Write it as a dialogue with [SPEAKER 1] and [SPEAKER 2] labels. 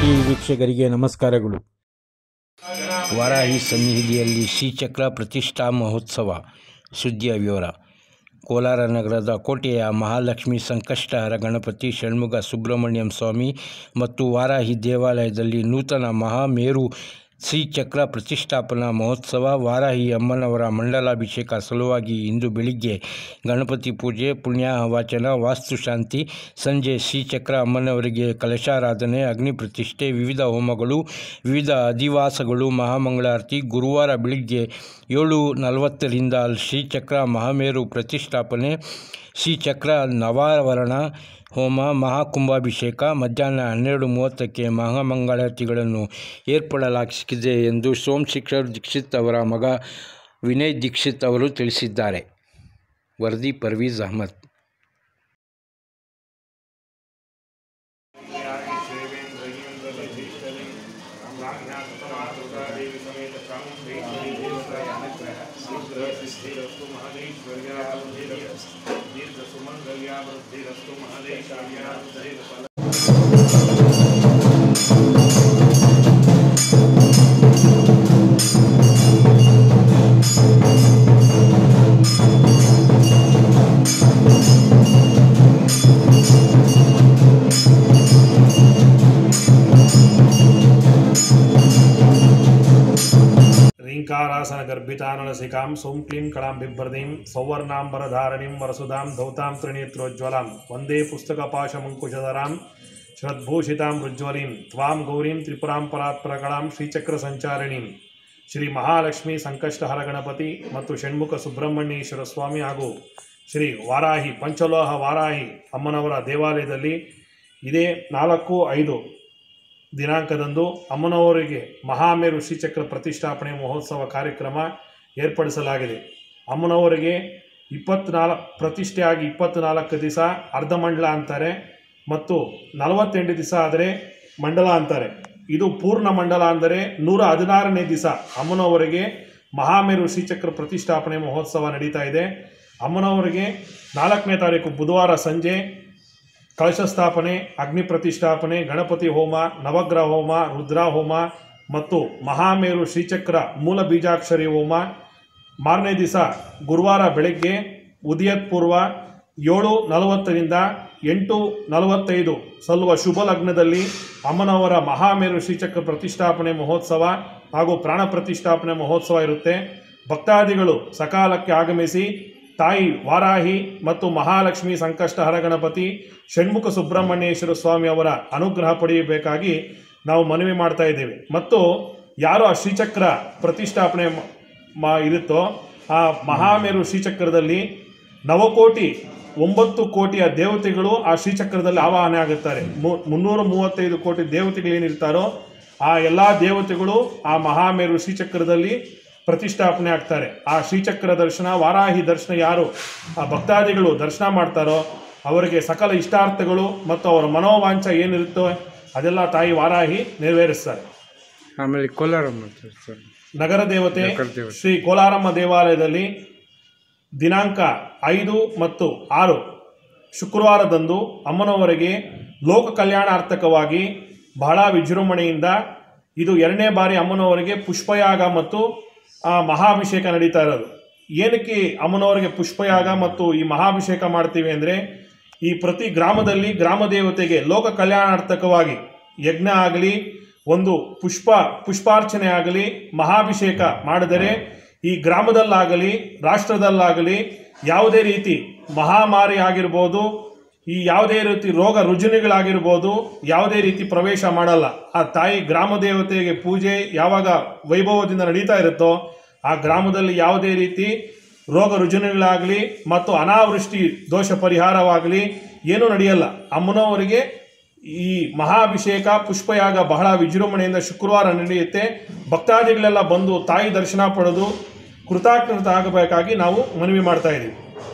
[SPEAKER 1] TV ವೀಕ್ಷಕರಿಗೆ ನಮಸ್ಕಾರಗಳು. ವಾರಾಹಿ ಸನ್ನಿಧಿಯಲ್ಲಿ ಶ್ರೀಚಕ್ರ ಪ್ರತಿಷ್ಠಾ ಮಹೋತ್ಸವ ಸುದ್ದಿಯ ವಿವರ. ಕೋಲಾರ ನಗರದ ಕೋಟೆಯ ಮಹಾಲಕ್ಷ್ಮಿ ಸಂಕಷ್ಟಹರ ಗಣಪತಿ ಷಣ್ಮುಖ ಸುಬ್ರಹ್ಮಣ್ಯಂ ಸ್ವಾಮಿ ಮತ್ತು ವಾರಾಹಿ ದೇವಾಲಯದಲ್ಲಿ ನೂತನ ಮಹಾಮೇರು ಶ್ರೀಚಕ್ರ ಪ್ರತಿಷ್ಠಾಪನಾ ಮಹೋತ್ಸವ ವಾರಾಹಿ ಅಮ್ಮನವರ ಮಂಡಲಾಭಿಷೇಕ ಸಲುವಾಗಿ ಇಂದು ಬೆಳಿಗ್ಗೆ ಗಣಪತಿ ಪೂಜೆ, ಪುಣ್ಯಾಹವಾಚನ, ವಾಸ್ತುಶಾಂತಿ, ಸಂಜೆ ಶ್ರೀಚಕ್ರ ಅಮ್ಮನವರಿಗೆ ಕಲಶಾರಾಧನೆ, ಅಗ್ನಿ ಪ್ರತಿಷ್ಠೆ, ವಿವಿಧ ಹೋಮಗಳು, ವಿವಿಧ ಅಧಿವಾಸಗಳು, ಮಹಾಮಂಗಳಾರತಿ. ಗುರುವಾರ ಬೆಳಿಗ್ಗೆ 7:40ರಿಂದ ಶ್ರೀಚಕ್ರ ಮಹಾಮೇರು ಪ್ರತಿಷ್ಠಾಪನೆ, ಶ್ರೀಚಕ್ರ ನವಾವರಣ ಹೋಮ, ಮಹಾಕುಂಭಾಭಿಷೇಕ, ಮಧ್ಯಾಹ್ನ 12:30ಕ್ಕೆ ಮಹಾಮಂಗಳಾರತಿಗಳನ್ನು ಏರ್ಪಡಲಾಗಿದೆ ಎಂದು ಸೋಮಶೇಖರ್ ದೀಕ್ಷಿತ್ ಅವರ ಮಗ ವಿನಯ್ ದೀಕ್ಷಿತ್ ಅವರು ತಿಳಿಸಿದ್ದಾರೆ. ವರದಿ ಪರ್ವೀಜ್ ಅಹಮದ್.
[SPEAKER 2] रींकारासन गर्भितानलसिकां सौं क्लीं कलां बिभ्रतीं सौवर्णाम्बरधारणीं वरसुदां धौतां त्रिनेत्रोज्ज्वलां वन्दे पुस्तकपाशमङ्कुशधरां श्रद्भूषितां रुज्ज्वलीं त्वां गौरीं त्रिपुरां परात्परकलां श्रीचक्रसञ्चारिणीं ಶ್ರೀ ಮಹಾಲಕ್ಷ್ಮಿ ಸಂಕಷ್ಟಹರ ಗಣಪತಿ ಮತ್ತು ಷಣ್ಮುಖ ಸುಬ್ರಹ್ಮಣ್ಯೇಶ್ವರ ಸ್ವಾಮಿ ಹಾಗೂ ಶ್ರೀ ವಾರಾಹಿ ಪಂಚಲೋಹ ವಾರಾಹಿ ಅಮ್ಮನವರ ದೇವಾಲಯದಲ್ಲಿ ಇದೇ 4-5 ದಿನಾಂಕದಂದು ಅಮ್ಮನವರಿಗೆ ಮಹಾಮೇರು ಶ್ರೀಚಕ್ರ ಪ್ರತಿಷ್ಠಾಪನೆ ಮಹೋತ್ಸವ ಕಾರ್ಯಕ್ರಮ ಏರ್ಪಡಿಸಲಾಗಿದೆ. ಅಮ್ಮನವರಿಗೆ 24 ಪ್ರತಿಷ್ಠೆಯಾಗಿ 24 ದಿವಸ ಅರ್ಧ ಮಂಡಲ ಅಂತಾರೆ ಮತ್ತು 48 ದಿವಸ ಆದರೆ ಮಂಡಲ ಅಂತಾರೆ. ಇದು ಪೂರ್ಣ ಮಂಡಲ ಅಂದರೆ 116ನೇ ದಿವಸ ಅಮ್ಮನವರಿಗೆ ಮಹಾಮೇರು ಶ್ರೀಚಕ್ರ ಪ್ರತಿಷ್ಠಾಪನೆ ಮಹೋತ್ಸವ ನಡೀತಾ ಇದೆ. ಅಮ್ಮನವರಿಗೆ 4ನೇ ತಾರೀಕು ಬುಧವಾರ ಸಂಜೆ ಕಲಶ ಸ್ಥಾಪನೆ, ಅಗ್ನಿ ಪ್ರತಿಷ್ಠಾಪನೆ, ಗಣಪತಿ ಹೋಮ, ನವಗ್ರಹ ಹೋಮ, ರುದ್ರ ಹೋಮ ಮತ್ತು ಮಹಾಮೇರು ಶ್ರೀಚಕ್ರ ಮೂಲ ಬೀಜಾಕ್ಷರಿ ಹೋಮ. ಮಾರನೇ ದಿವಸ ಗುರುವಾರ ಬೆಳಗ್ಗೆ ಉದಯತ್ ಪೂರ್ವ 7:40ರಿಂದ 8:45 ಸಲ್ಲುವ ಶುಭ ಲಗ್ನದಲ್ಲಿ ಅಮ್ಮನವರ ಮಹಾಮೇರು ಶ್ರೀಚಕ್ರ ಪ್ರತಿಷ್ಠಾಪನೆ ಮಹೋತ್ಸವ ಹಾಗೂ ಪ್ರಾಣ ಪ್ರತಿಷ್ಠಾಪನೆ ಮಹೋತ್ಸವ ಇರುತ್ತೆ. ಭಕ್ತಾದಿಗಳು ಸಕಾಲಕ್ಕೆ ಆಗಮಿಸಿ ತಾಯಿ ವಾರಾಹಿ ಮತ್ತು ಮಹಾಲಕ್ಷ್ಮಿ ಸಂಕಷ್ಟಹರ ಗಣಪತಿ ಷಣ್ಮುಖ ಸುಬ್ರಹ್ಮಣ್ಯೇಶ್ವರ ಸ್ವಾಮಿ ಅವರ ಅನುಗ್ರಹ ಪಡೆಯಬೇಕಾಗಿ ನಾವು ಮನವಿ ಮಾಡ್ತಾ ಇದ್ದೇವೆ. ಮತ್ತು ಯಾರು ಆ ಶ್ರೀಚಕ್ರ ಪ್ರತಿಷ್ಠಾಪನೆ ಇರುತ್ತೋ ಆ ಮಹಾಮೇರು ಶ್ರೀಚಕ್ರದಲ್ಲಿ 9 ಕೋಟಿಯ ದೇವತೆಗಳು ಆ ಶ್ರೀಚಕ್ರದಲ್ಲಿ ಆವಾಹನೆ ಆಗುತ್ತಾರೆ. 335 ಕೋಟಿ ದೇವತೆಗಳೇನಿರ್ತಾರೋ ಆ ಎಲ್ಲ ದೇವತೆಗಳು ಆ ಮಹಾಮೇರು ಶ್ರೀಚಕ್ರದಲ್ಲಿ ಪ್ರತಿಷ್ಠಾಪನೆ ಆಗ್ತಾರೆ. ಆ ಶ್ರೀಚಕ್ರ ದರ್ಶನ, ವಾರಾಹಿ ದರ್ಶನ ಯಾರು ಆ ಭಕ್ತಾದಿಗಳು ದರ್ಶನ ಮಾಡ್ತಾರೋ ಅವರಿಗೆ ಸಕಲ ಇಷ್ಟಾರ್ಥಗಳು ಮತ್ತು ಅವರ ಮನೋವಾಂಛ ಏನಿರುತ್ತೋ ಅದೆಲ್ಲ ತಾಯಿ ವಾರಾಹಿ ನೆರವೇರಿಸ್ತಾರೆ.
[SPEAKER 1] ಆಮೇಲೆ ಕೋಲಾರ
[SPEAKER 2] ನಗರ ದೇವತೆ ಶ್ರೀ ಕೋಲಾರಮ್ಮ ದೇವಾಲಯದಲ್ಲಿ ದಿನಾಂಕ 5 ಮತ್ತು 6 ಶುಕ್ರವಾರದಂದು ಅಮ್ಮನವರಿಗೆ ಲೋಕ ಕಲ್ಯಾಣಾರ್ಥಕವಾಗಿ ಬಹಳ ವಿಜೃಂಭಣೆಯಿಂದ ಇದು 2ನೇ ಬಾರಿ ಅಮ್ಮನವರಿಗೆ ಪುಷ್ಪಯಾಗ ಮತ್ತು ಮಹಾಭಿಷೇಕ ನಡೀತಾ ಇರೋದು. ಏನಕ್ಕೆ ಅಮ್ಮನವರಿಗೆ ಪುಷ್ಪಯಾಗ ಮತ್ತು ಈ ಮಹಾಭಿಷೇಕ ಮಾಡ್ತೀವಿ ಅಂದರೆ ಈ ಪ್ರತಿ ಗ್ರಾಮದಲ್ಲಿ ಗ್ರಾಮ ದೇವತೆಗೆ ಲೋಕ ಕಲ್ಯಾಣಾರ್ಥಕವಾಗಿ ಯಜ್ಞ ಆಗಲಿ, ಒಂದು ಪುಷ್ಪಾರ್ಚನೆ ಆಗಲಿ, ಮಹಾಭಿಷೇಕ ಮಾಡಿದರೆ ಈ ಗ್ರಾಮದಲ್ಲಾಗಲಿ ರಾಷ್ಟ್ರದಲ್ಲಾಗಲಿ ಯಾವುದೇ ರೀತಿ ಮಹಾಮಾರಿ ಆಗಿರ್ಬೋದು, ಈ ಯಾವುದೇ ರೀತಿ ರೋಗ ರುಜಿನಗಳಾಗಿರ್ಬೋದು ಯಾವುದೇ ರೀತಿ ಪ್ರವೇಶ ಮಾಡಲ್ಲ. ಆ ತಾಯಿ ಗ್ರಾಮ ದೇವತೆಗೆ ಪೂಜೆ ಯಾವಾಗ ವೈಭವದಿಂದ ನಡೀತಾ ಇರುತ್ತೋ ಆ ಗ್ರಾಮದಲ್ಲಿ ಯಾವುದೇ ರೀತಿ ರೋಗ ರುಜಿನಗಳಾಗಲಿ ಮತ್ತು ಅನಾವೃಷ್ಟಿ ದೋಷ ಪರಿಹಾರವಾಗಲಿ ಏನೂ ನಡೆಯಲ್ಲ. ಅಮ್ಮನವರಿಗೆ ಈ ಮಹಾಭಿಷೇಕ ಪುಷ್ಪಯಾಗ ಬಹಳ ವಿಜೃಂಭಣೆಯಿಂದ ಶುಕ್ರವಾರ ನಡೆಯುತ್ತೆ. ಭಕ್ತಾದಿಗಳೆಲ್ಲ ಬಂದು ತಾಯಿ ದರ್ಶನ ಪಡೆದು ಕೃತಜ್ಞತೆ ಆಗಬೇಕಾಗಿ ನಾವು ಮನವಿ ಮಾಡ್ತಾ ಇದ್ದೀವಿ.